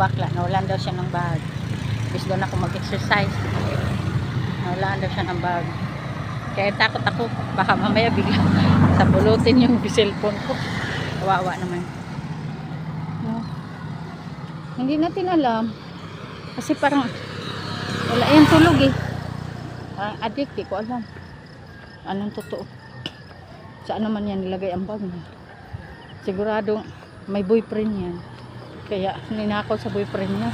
bakla, nawalan daw siya ng bag. Bis doon ako mag-exercise. Nawalan daw siya ng bag. Kaya takot ako, baka mamaya bigla sabulutin yung cellphone ko. Kawawa naman. No. Hindi natin alam. Kasi parang wala yung tulog eh. Parang addict, di ko alam. Anong totoo? Saan naman yan nilagay ang bag niya? Siguradong may boyfriend yan. Kaya ninakaw sa boyfriend niya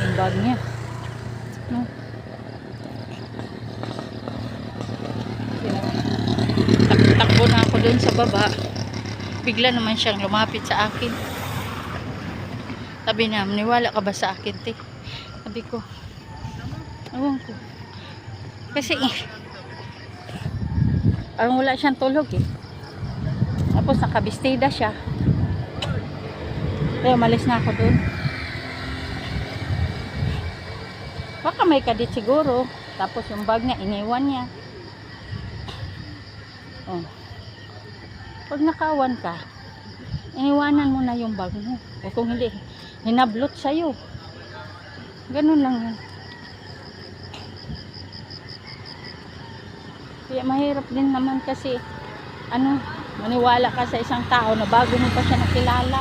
yung bag niya. No? Takbo na ako doon sa baba. Bigla naman siyang lumapit sa akin. Sabi na, maniwala ka ba sa akin, te? Sabi ko, ewan ko. Kasi parang wala siyang tulog eh. Tapos nakabistida siya. Kaya umalis na ako doon. Baka may kadit siguro. Tapos yung bag niya, iniwan niya. Oh. Pag nakawan ka, iniwanan mo na yung bag mo. O kung hindi, hinablot sa'yo. Ganun lang yan. Kaya mahirap din naman kasi maniwala ka sa isang tao na bago mo pa siya nakilala.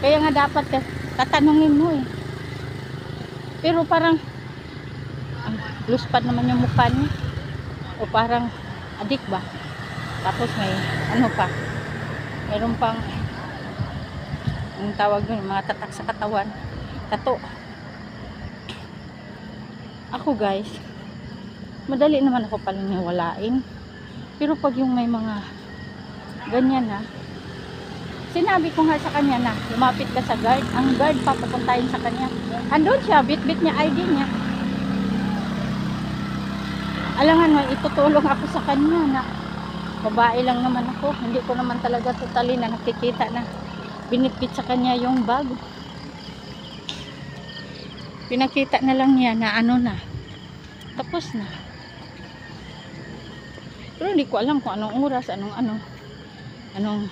Kaya nga dapat tatanungin mo eh. Pero parang luspad naman yung mukha niya. O parang adik ba? Tapos may pa, meron pang ang tawag doon, mga tatak sa katawan, tato. Ako guys, madali naman ako paliniwalain. Pero pag yung may mga ganyan na, sinabi ko nga sa kanya na lumapit ka sa guard, ang guard papapuntahin sa kanya. Andun siya, bit-bit niya ID niya. Alangan mo, itutulong ako sa kanya na babae lang naman ako. Hindi ko naman talaga totally na nakikita na binitbit sa kanya yung bag. Pinakita na lang niya na na. Tapos na. Pero hindi ko alam kung anong oras, anong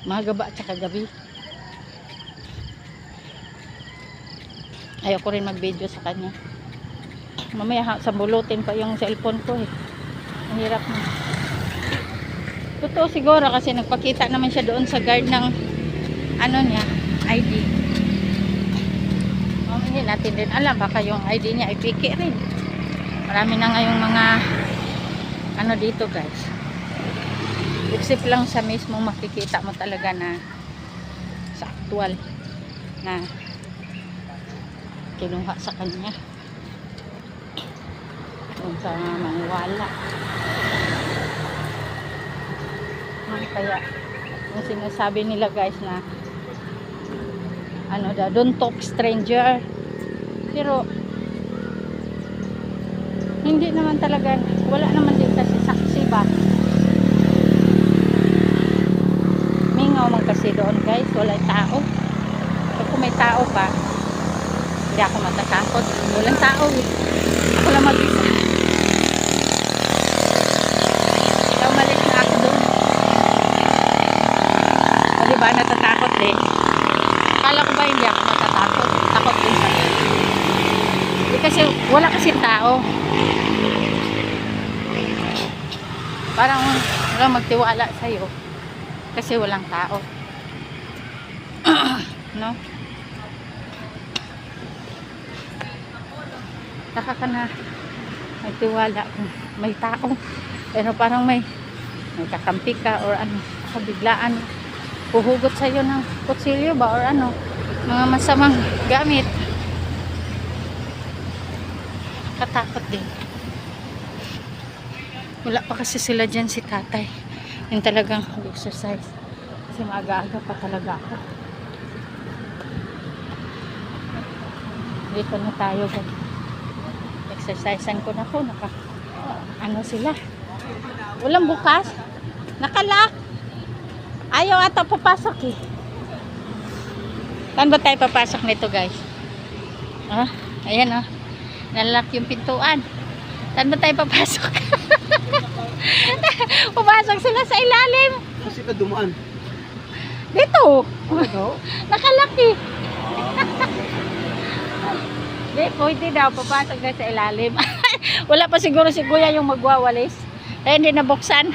maga ba at saka gabi. Ayoko rin mag-video sa kanya. Mamaya sabulutin pa yung cellphone ko eh. Mahirap na. Totoo siguro kasi nagpakita naman siya doon sa guard ng niya, ID. Hindi natin din alam, baka yung ID niya ay piki rin. Marami na ngayong mga dito guys. Isip lang sa mismo makikita mo talaga na sa actual na kinuha sa kanya. Kung sa maniwala. Kaya yung sinasabi nila guys na don't talk stranger. Pero hindi naman talaga, wala naman din kasi saksi ba. Mingaw man kasi doon guys, wala tao. Pag kung may tao pa, hindi ako matatakot. Walang tao eh. Ako lang mag-isa. Kaya umalis na ako doon. O diba, natatakot din. Akala ko ba hindi ako matatakot? Takot din sa kasi wala kasing tao. Parang walang magtiwala sa'yo kasi walang tao. No? Taka ka na magtiwala kung may tao. Pero parang may kakampi ka or kabiglaan puhugot sa'yo ng kutsilyo ba or mga masamang gamit. Katakot din. Wala pa kasi sila dyan si tatay. Yung talagang exercise. Kasi maaga-aga pa talaga ako. Dito na tayo. Exercisean ko na po. Sila. Walang bukas. Nakalock. Ayaw ata papasok eh. Saan ba tayo papasok nito guys? Ayan nalak yung pintuan. Saan ba tayo papasok? Pumasok sila sa ilalim. Kasi ka dumaan. Dito. Ano? Nakalaki. Di, pwede daw. Papasok na sa ilalim. Wala pa siguro si kuya yung magwawalis. Eh, hindi nabuksan.